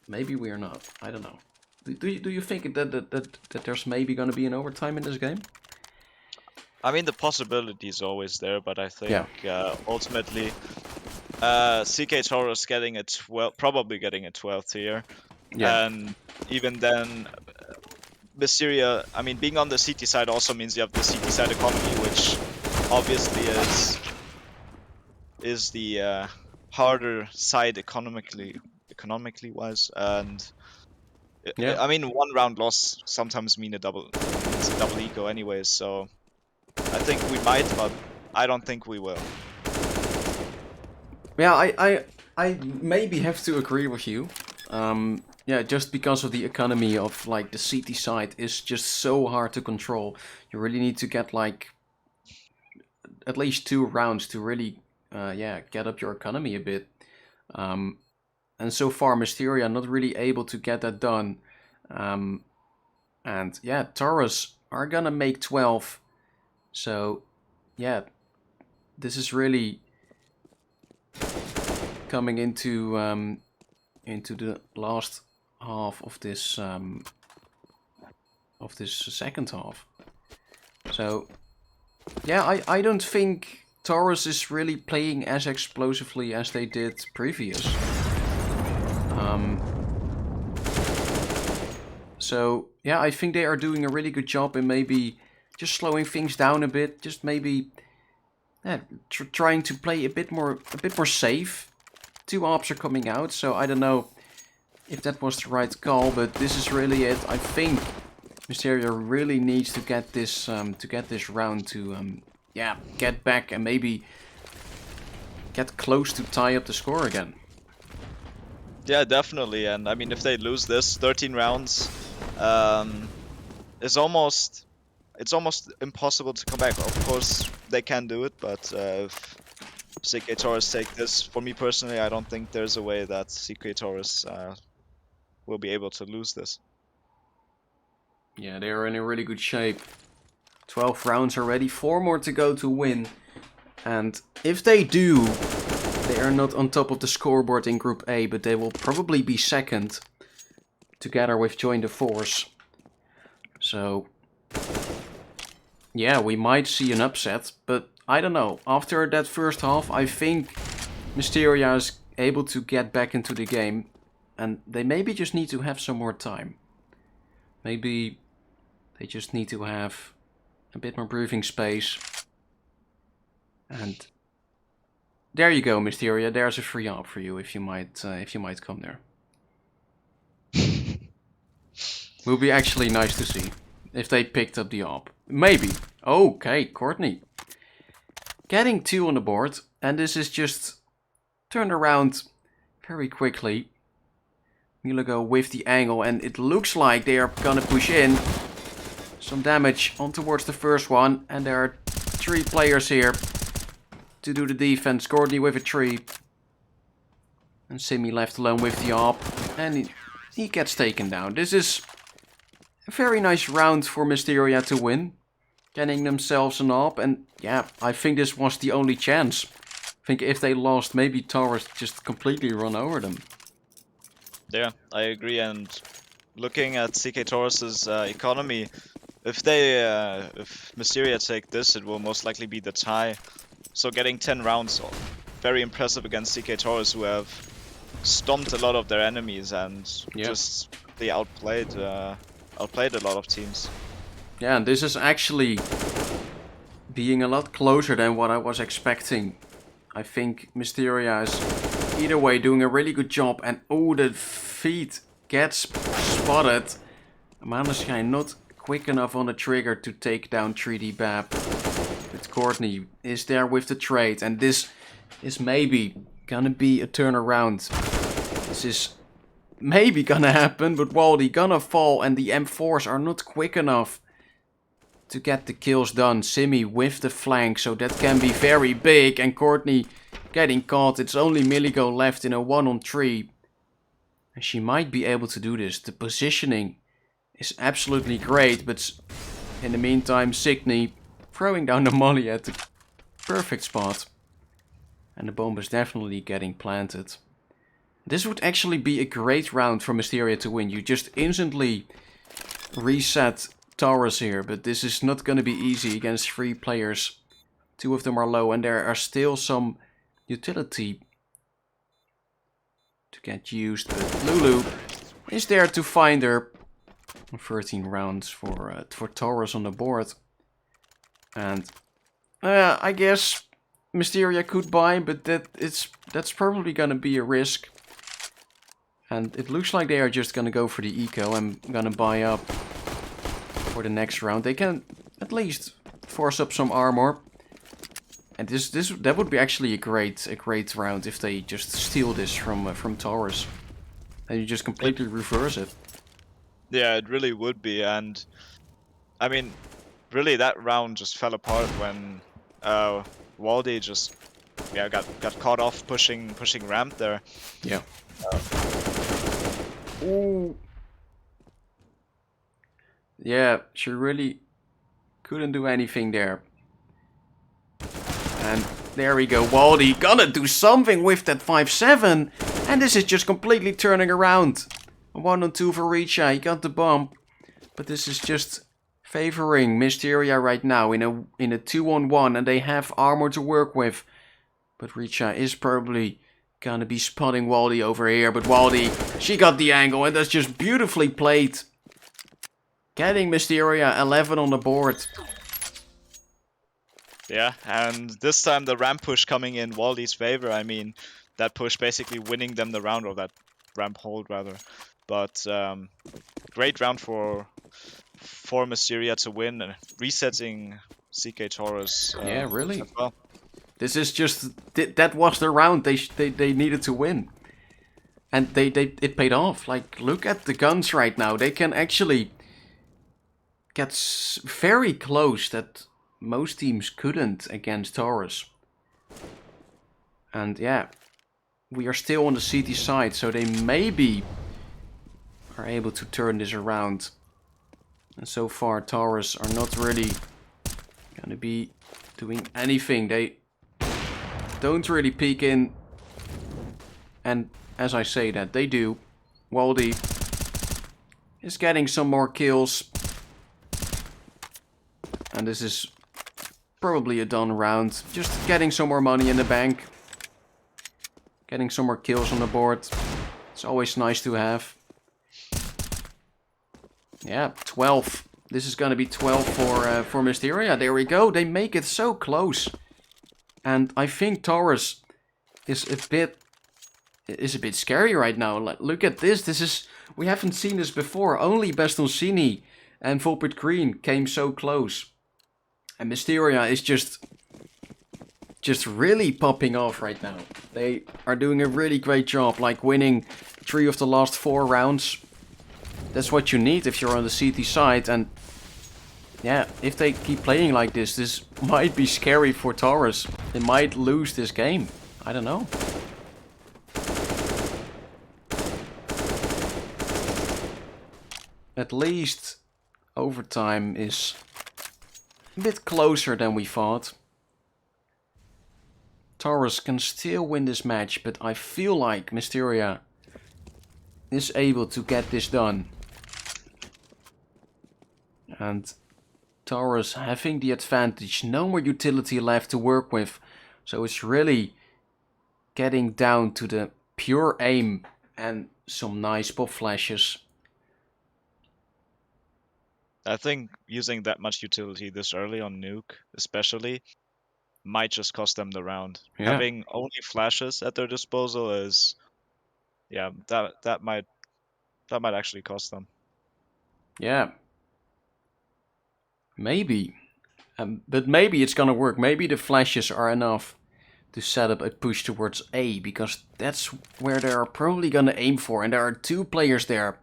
maybe we are not. I don't know. Do you think that there's maybe gonna be an overtime in this game? I mean, the possibility is always there, but I think ultimately CK Tauras getting a probably getting a 12th here. Yeah. And even then, Mysteria, I mean, being on the CT side also means you have the CT side economy, which obviously is the harder side economically wise. And I mean, one round loss sometimes means it's a double eco anyways. So I think we might, but I don't think we will. Yeah, I maybe have to agree with you. Yeah, just because of the economy of like the CT side is just so hard to control. You really need to get like at least 2 rounds to really, yeah, get up your economy a bit. And so far, Mysteria not really able to get that done. And yeah, Tauras are gonna make 12. So yeah, this is really coming into the last half of this second half. So yeah, I don't think Tauras is really playing as explosively as they did previous. So yeah, I think they are doing a really good job in maybe just slowing things down a bit, just maybe trying to play a bit more safe. 2 ops are coming out, so I don't know if that was the right call, but this is really it. I think Mysteria really needs to get this round to yeah, get back and maybe get close to tie up the score again. Yeah, definitely. And I mean, if they lose this 13 rounds, it's almost impossible to come back. Of course, they can do it, but if CK Tauras take this, for me personally, I don't think there's a way that CK Tauras will be able to lose this. Yeah, they are in a really good shape. 12 rounds already, 4 more to go to win. And if they do, they are not on top of the scoreboard in Group A, but they will probably be second, together with Join the Force. So yeah, we might see an upset, but I don't know. After that first half, I think Mysteria is able to get back into the game, and they maybe just need to have some more time. Maybe they just need to have a bit more breathing space. And there you go, Mysteria. There's a free op for you if you might come there. Will be actually nice to see if they picked up the op. Maybe. Okay, Courtney. Getting 2 on the board, and this is just turned around very quickly. Milago with the angle, and it looks like they are gonna push in. Some damage on towards the first one, and there are 3 players here to do the defense. Courtney with a tree. And Simi left alone with the op, and he gets taken down. This is a very nice round for Mysteria to win. Getting themselves an op, and yeah, I think this was the only chance. I think if they lost, maybe Tauras just completely run over them. Yeah, I agree. And looking at CK Tauras's economy, if Mysteria take this, it will most likely be the tie. So getting 10 rounds, very impressive against CK Tauras, who have stomped a lot of their enemies and just they outplayed a lot of teams. Yeah, and this is actually being a lot closer than what I was expecting. I think Mysteria is either way doing a really good job, and oh, the feet gets spotted. Maneschijn not quick enough on the trigger to take down 3D Bab. But Courtney is there with the trade, and this is maybe gonna be a turnaround. This is maybe gonna happen, but Waldy gonna fall, and the M4s are not quick enough to get the kills done. Simi with the flank, so that can be very big, and Courtney getting caught. It's only Miligo left in a 1-on-3. And she might be able to do this. The positioning is absolutely great, but in the meantime, Signy throwing down the molly at the perfect spot. And the bomb is definitely getting planted. This would actually be a great round for Mysteria to win. You just instantly reset Tauras here, but this is not going to be easy against 3 players. 2 of them are low, and there are still some utility to get used, but Lulu is there to find her. 13 rounds for Tauras on the board. And I guess Mysteria could buy, but that's probably gonna be a risk. And it looks like they are just gonna go for the eco and gonna buy up for the next round. They can at least force up some armor. And that would be actually a great round if they just steal this from Tauras. And you just completely reverse it. Yeah, it really would be, and I mean, really that round just fell apart when Waldy just got caught off pushing ramp there. Yeah. Ooh. Yeah, she really couldn't do anything there. And there we go, Waldy gonna do something with that 5-7. And this is just completely turning around. 1-2 for Richa, he got the bump. But this is just favoring Mysteria right now in a 2-on-1. And they have armor to work with. But Richa is probably gonna be spotting Waldy over here. But Waldy, she got the angle and that's just beautifully played. Getting Mysteria 11 on the board. Yeah, and this time the ramp push coming in Waldy's favor. I mean, that push basically winning them the round, or that ramp hold rather. But great round for Mysteria to win, resetting CK Tauras. Yeah, really. As well. This is just that was the round they needed to win, and it paid off. Like, look at the guns right now. They can actually get very close that most teams couldn't against Tauras. And yeah, we are still on the CT side, so they maybe are able to turn this around. And so far, Tauras are not really gonna be doing anything. They don't really peek in. And as I say that, they do. Waldy is getting some more kills. And this is probably a done round. Just getting some more money in the bank. Getting some more kills on the board. It's always nice to have. Yeah, 12. This is gonna be 12 for Mysteria. There we go. They make it so close. And I think Tauras is a bit scary right now. Like, look at this. We haven't seen this before. Only Bastoncini and Volpit Green came so close. And Mysteria is just really popping off right now. They are doing a really great job, like winning 3 of the last 4 rounds. That's what you need if you're on the CT side. And yeah, if they keep playing like this might be scary for Tauras. They might lose this game. I don't know. At least overtime is a bit closer than we thought. Tauras can still win this match, but I feel like Mysteria is able to get this done. And Tauras having the advantage, no more utility left to work with. So it's really getting down to the pure aim and some nice pop flashes. I think using that much utility this early on Nuke, especially, might just cost them the round. Yeah. Having only flashes at their disposal is, yeah, that might actually cost them. Yeah. Maybe. But maybe it's gonna work. Maybe the flashes are enough to set up a push towards A, because that's where they are probably gonna aim for. And there are 2 players there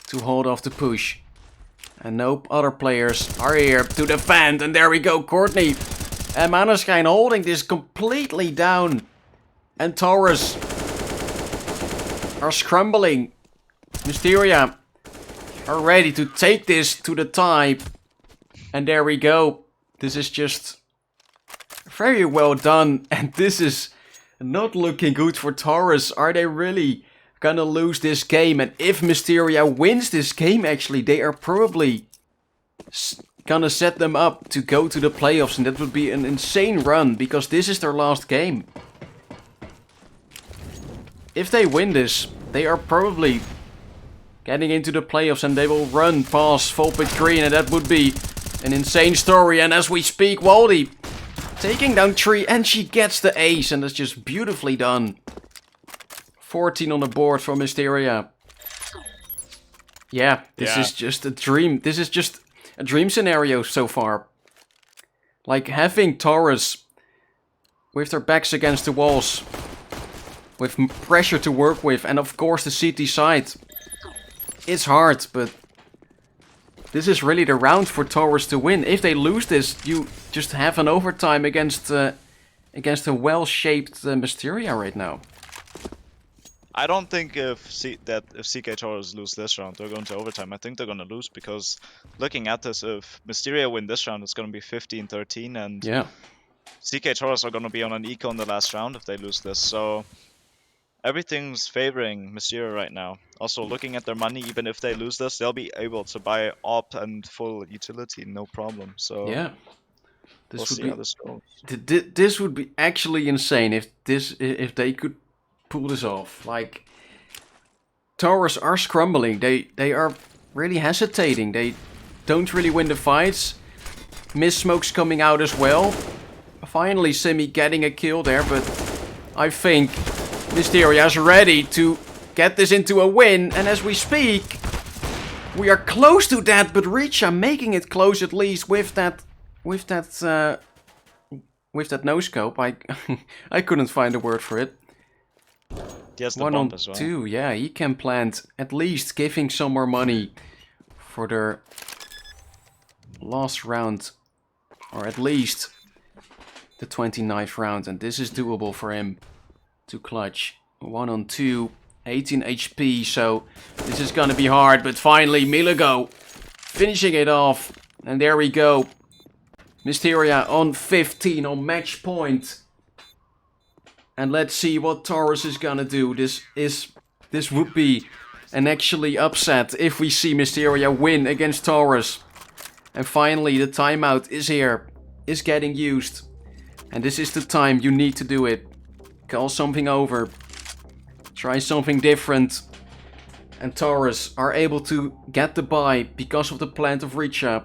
to hold off the push. And no other players are here to defend. And there we go, Courtney and Maneschijn holding this completely down. And Tauras are scrambling. Mysteria are ready to take this to the tie. And there we go. This is just very well done. And this is not looking good for Tauras. Are they really gonna lose this game? And if Mysteria wins this game, actually, they are probably gonna set them up to go to the playoffs. And that would be an insane run, because this is their last game. If they win this, they are probably getting into the playoffs, and they will run past Volpit Green, and that would be an insane story. And as we speak, Waldy taking down 3, and she gets the ace, and that's just beautifully done. 14 on the board for Mysteria. Yeah, this is just a dream. This is just a dream scenario so far. Like, having Tauras with their backs against the walls, with pressure to work with, and of course the CT side. It's hard, but this is really the round for Tauras to win. If they lose this, you just have an overtime against a well-shaped Mysteria right now. I don't think if CK Tauras lose this round, they're going to overtime. I think they're going to lose because looking at this, if Mysteria win this round, it's going to be 15-13, and Yeah. CK Tauras are going to be on an eco in the last round if they lose this. So everything's favoring Mysteria right now. Also, looking at their money, even if they lose this, they'll be able to buy op and full utility, no problem. So Yeah. we'll see how this goes. This would be actually insane if they could pull this off. Like, Tauras are scrambling. They are really hesitating. They don't really win the fights. Mist Smoke's coming out as well. Finally, Simi getting a kill there, but I think Mysteria's ready to get this into a win. And as we speak, we are close to that, but Richa making it close at least with that no scope. I couldn't find a word for it. He has the 1 bomb on as well. 2, yeah, he can plant, at least giving some more money for their last round, or at least the 29th round, and this is doable for him to clutch. 1 on 2, 18 HP, so this is gonna be hard, but finally Miligo finishing it off, and there we go. Mysteria on 15 on match point. And let's see what Tauras is gonna do. This would be an actually upset if we see Mysteria win against Tauras. And finally the timeout is here, is getting used. And this is the time you need to do it. Call something over. Try something different. And Tauras are able to get the buy because of the plant of Richa.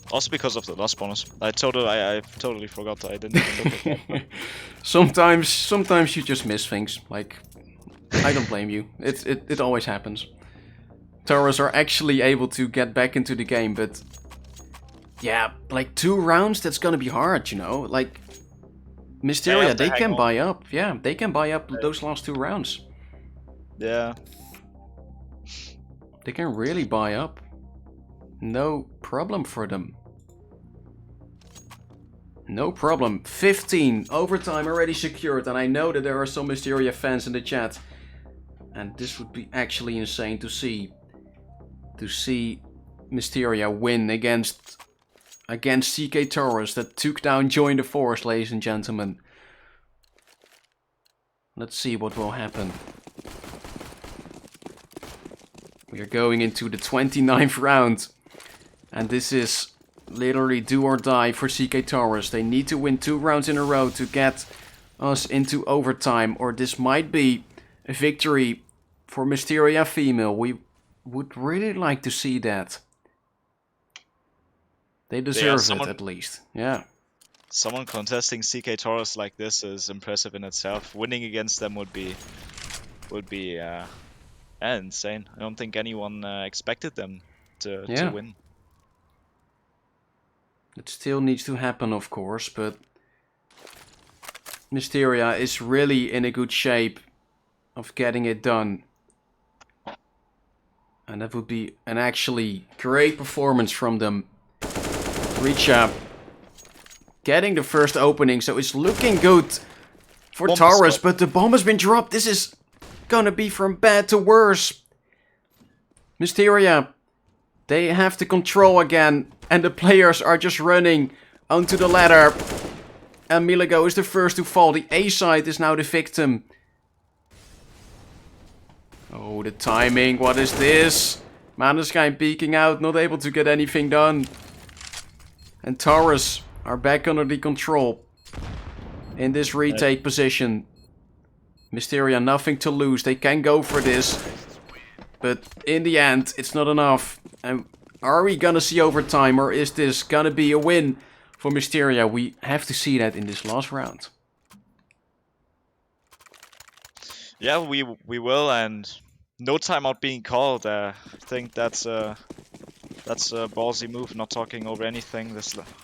Also because of the loss bonus. I totally forgot that I didn't look at that. Sometimes you just miss things. Like, I don't blame you. It always happens. Tauras are actually able to get back into the game, but yeah, like 2 rounds, that's gonna be hard, you know. Like Mysteria, they can buy up. Yeah, they can buy up those last 2 rounds. Yeah. They can really buy up. No problem for them. No problem. 15 overtime already secured, and I know that there are some Mysteria fans in the chat, and this would be actually insane to see. To see Mysteria win against CK Tauras that took down Join the Force, ladies and gentlemen. Let's see what will happen. We are going into the 29th round, and this is literally do or die for CK Tauras. They need to win 2 rounds in a row to get us into overtime, or this might be a victory for Mysteria Female. We would really like to see that. They deserve it at least. Yeah. Someone contesting CK Tauras like this is impressive in itself. Winning against them would be insane. I don't think anyone expected them to win. It still needs to happen, of course, but Mysteria is really in a good shape of getting it done. And that would be an actually great performance from them. Richa getting the first opening, so it's looking good for Tauras, but the bomb has been dropped. This is gonna be from bad to worse. Mysteria, they have the control again, and the players are just running onto the ladder. And Miligo is the first to fall. The A side is now the victim. Oh, the timing, what is this? Maneskine peeking out, not able to get anything done. And Tauras are back under the control in this retake position. Mysteria, nothing to lose. They can go for this. But in the end, it's not enough. And are we gonna see overtime, or is this gonna be a win for Mysteria? We have to see that in this last round. Yeah, we will, and no timeout being called. I think that's That's a ballsy move, not talking over anything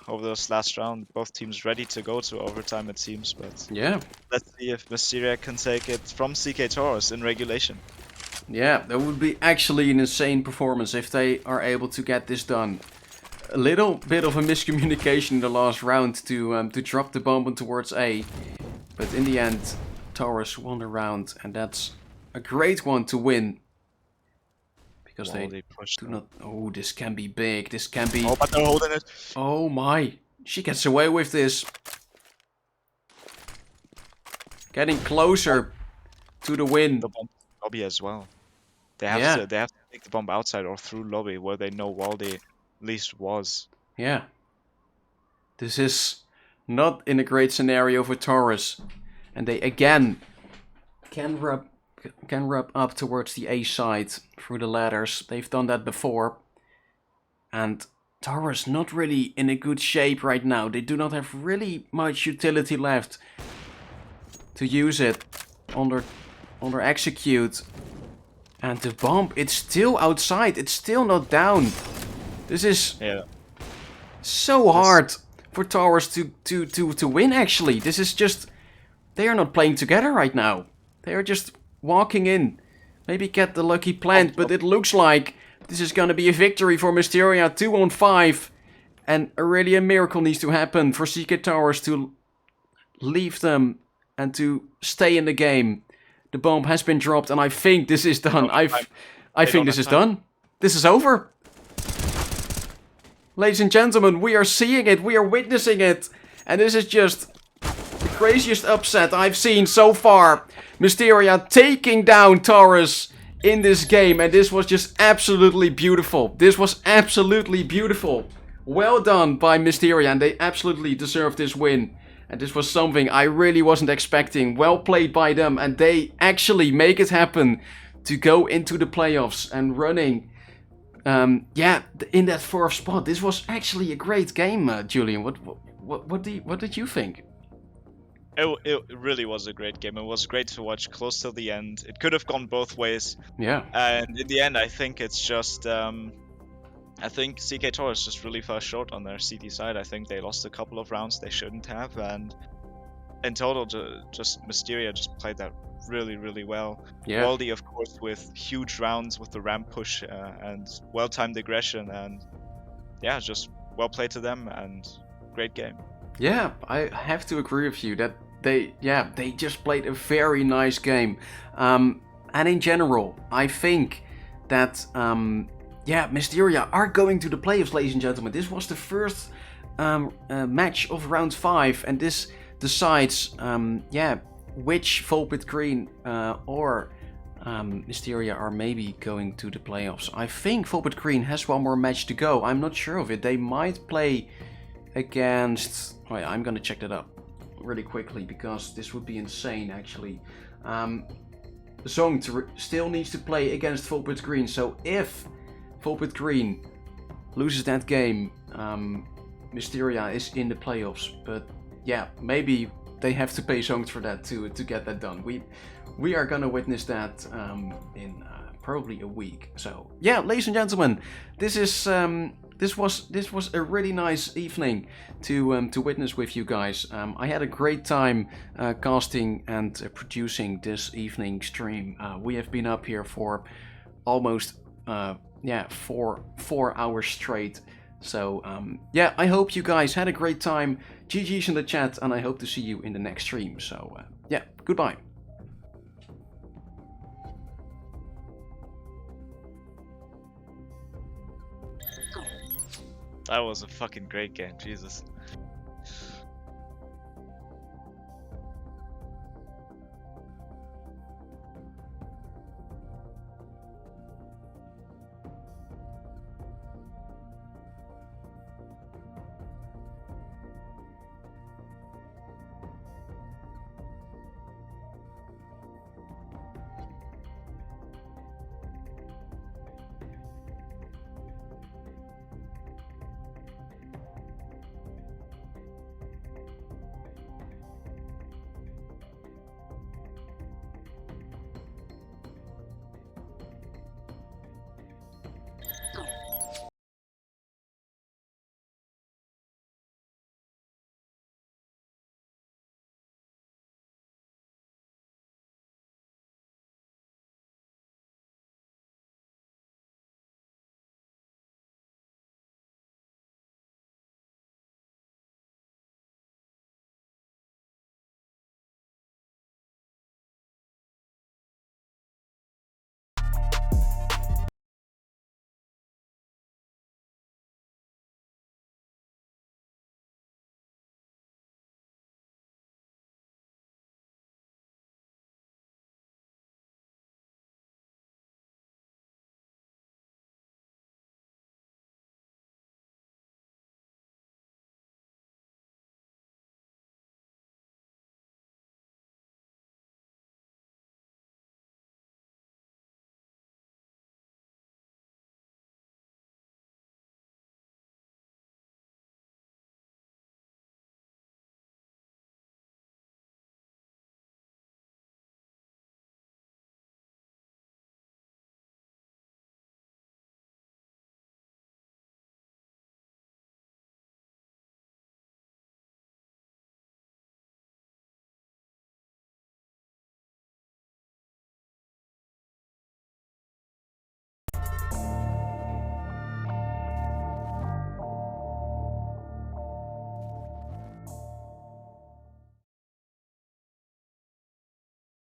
over this last round. Both teams ready to go to overtime, it seems, but Yeah, let's see if Mysteria can take it from CK Tauras in regulation. yeah, that would be actually an insane performance if they are able to get this done. A little bit of a miscommunication in the last round to drop the bomb towards A, but in the end, Tauras won the round, and that's a great one to win. Because they pushed do them. not... Oh, this can be big. This can be... Oh, but they're holding it. Oh my. She gets away with this. Getting closer to the win. The bomb lobby as well. They Yeah. have to take the bomb outside or through lobby where they know Walde at least was. Yeah. This is not in a great scenario for Tauras. And they again can rub up towards the A side through the ladders. They've done that before. And Tauras not really in a good shape right now. They do not have really much utility left to use it under execute. And the bomb, it's still outside. It's still not down. This is so hard for Tauras to win, actually. This is just... They are not playing together right now. They are just walking in. Maybe get the lucky plant, but it looks like this is going to be a victory for Mysteria. 2-on-5. And really a miracle needs to happen for CK Tauras to leave them and to stay in the game. The bomb has been dropped, and I think this is done. I think this is done. This is over. Ladies and gentlemen, we are seeing it. We are witnessing it. And this is just the craziest upset I've seen so far. Mysteria taking down Tauras in this game. And this was just absolutely beautiful. This was absolutely beautiful. Well done by Mysteria, and they absolutely deserve this win. And this was something I really wasn't expecting. Well played by them, and they actually make it happen to go into the playoffs and running. Yeah, in that fourth spot. This was actually a great game, Julian. What did you think? It really was a great game. It was great to watch close till the end. It could have gone both ways. Yeah. And in the end, I think it's just... I think CK Tauras just really fell short on their CT side. I think they lost a couple of rounds they shouldn't have, and in total, just Mysteria just played that really, really well. Yeah. Walde, of course, with huge rounds with the ramp push and well-timed aggression, and yeah, just well played to them and great game. Yeah, I have to agree with you that they just played a very nice game. And in general, I think that Mysteria are going to the playoffs, ladies and gentlemen. This was the first match of round 5, and this decides, which Volpit Green or Mysteria are maybe going to the playoffs. I think Volpit Green has one more match to go. I'm not sure of it. They might play against... Oh yeah, I'm gonna check that up really quickly because this would be insane, actually. Zong still needs to play against Volpit Green, so if Volpit Green loses that game, Mysteria is in the playoffs. But yeah, maybe they have to pay Zong for that to get that done. We are gonna witness that in probably a week. So yeah, ladies and gentlemen, this was a really nice evening to witness with you guys. I had a great time casting and producing this evening stream. We have been up here for almost 4 hours straight. So I hope you guys had a great time. GG's in the chat, and I hope to see you in the next stream. So goodbye. That was a fucking great game, Jesus.